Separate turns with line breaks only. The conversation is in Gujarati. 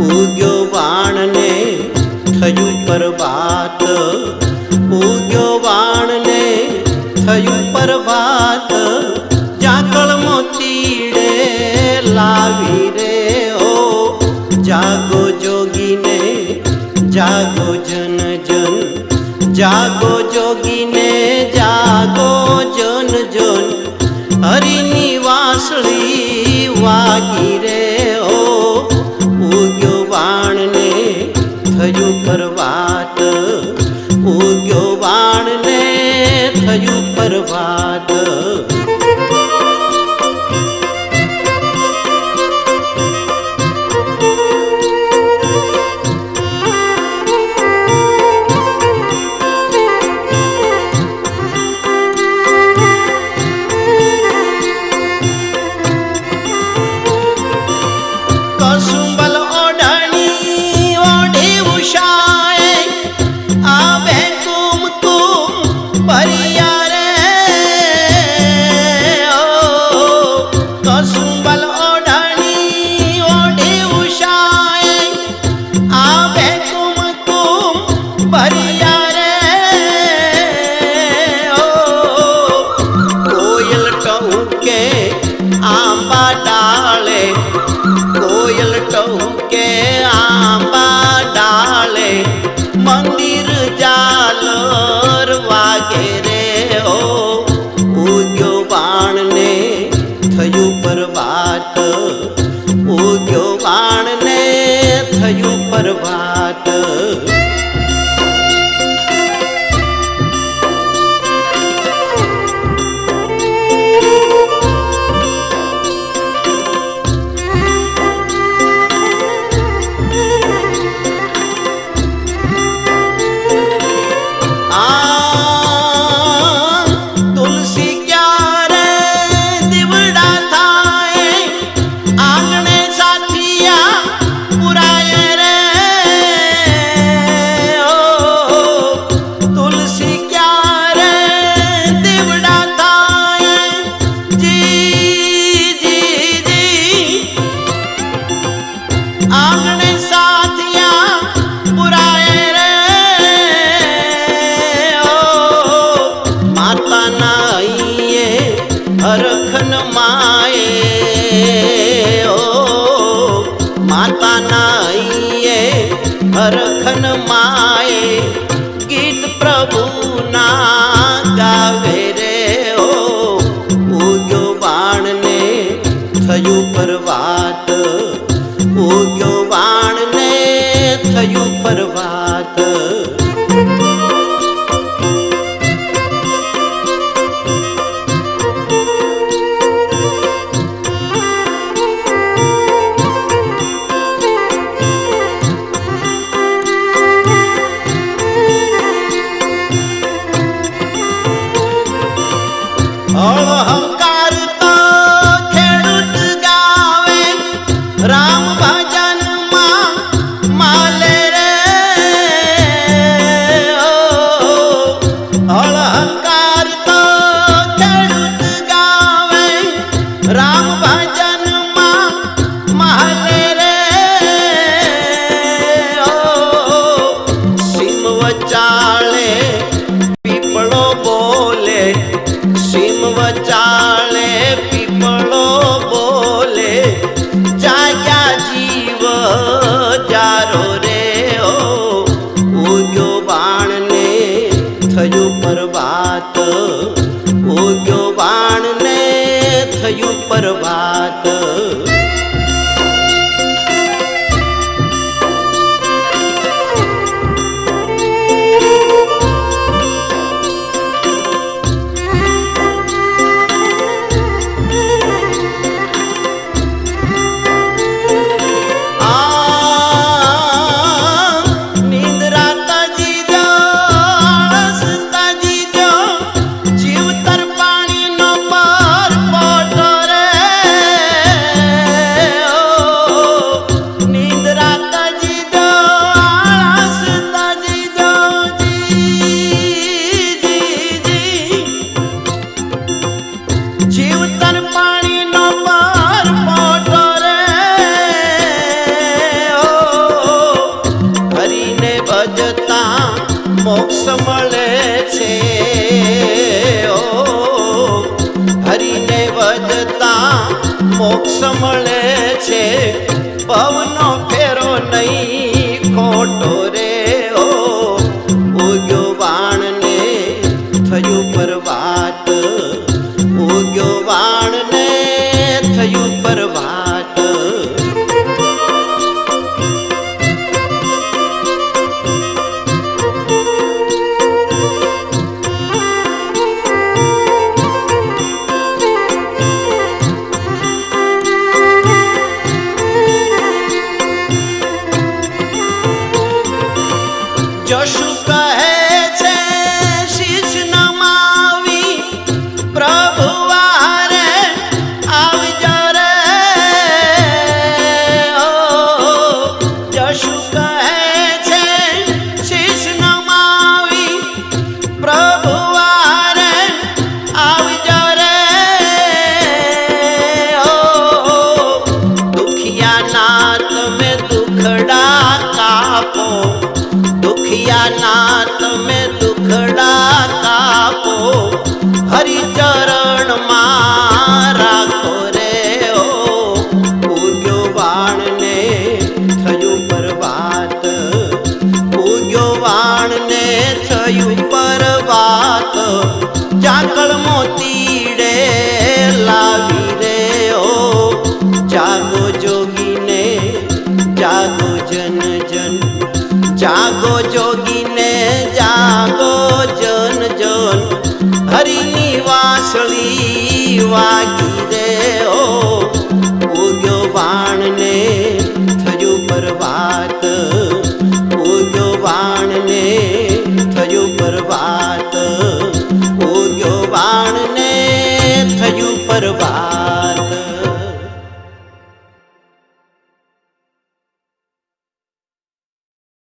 ઉગ્યો વાણને થયું પ્રભાત, ઉગ્યો વાણને થયું પ્રભાત, જાકળ મોતીડે લાવી રે ઓ જાગો જોગીને, જાગો જન જન, જાગો જોગીને જાગો જન જન, હરિની વાંસળી વાગી રે ઓ ઉગ્યો વાણને થયું પ્રભાત, ઉગ્યો વાણને થયું પ્રભાત. કસુંબલ ઓઢણી ઓઢી ઉષાએ આવે કુમકુમ ભરિયા રે ઓ કસુંબલ ઓઢણી ઓઢી ઉષાએ આવે કુમકુમ ભરિયા રે ઓ કોયલ ટહુકે આંબા ડાળે, કોયલ ટહુકે આંબા ડાળે, મંદિર ઝાલર વાગે રે ઓ ઉગ્યો વાણને થયું પ્રભાત, ઉગ્યો વાણને થયું પ્રભાત. તુલસી ક્યારે દીવડા થાય, આંગણે સાથિયા પુરાય રે ઓ તુલસી ક્યારે દીવડા થાય, જી જી જી આંગણે સાથિયા પુરાય રે હરખન માએ ઓ માતાના અહીંયા હરખન માએ ગીત પ્રભુના ગાવે રે ઓ ઉગ્યો વાણને થયું પ્રભાત, ઉગ્યો વાણને થયું પ્રભાત. અહંકાર તો ખેડૂત ગાવે, રામ ભજનમાં માલે રે ઓ અહંકાર તો ખેડૂત ગાવે, રામ ભજનમાં માલે રે ઓ સિમ વચાળે પીપળો બોલે, સિમ વચાળે પીપળો બોલે, જાગ્યા જીવ જારો રે ઓ ઉગ્યો વાણને થયું પ્રભાત, ઉગ્યો વાણને થયું પ્રભાત.
પાણીનો પર પોટો રે
મોક્ષ મળે છે ભવનો ફેરો નહીં ખોટો રે ઓ ઉગ્યો બાણને થયું પરવાટ ઉગ્યો બાણ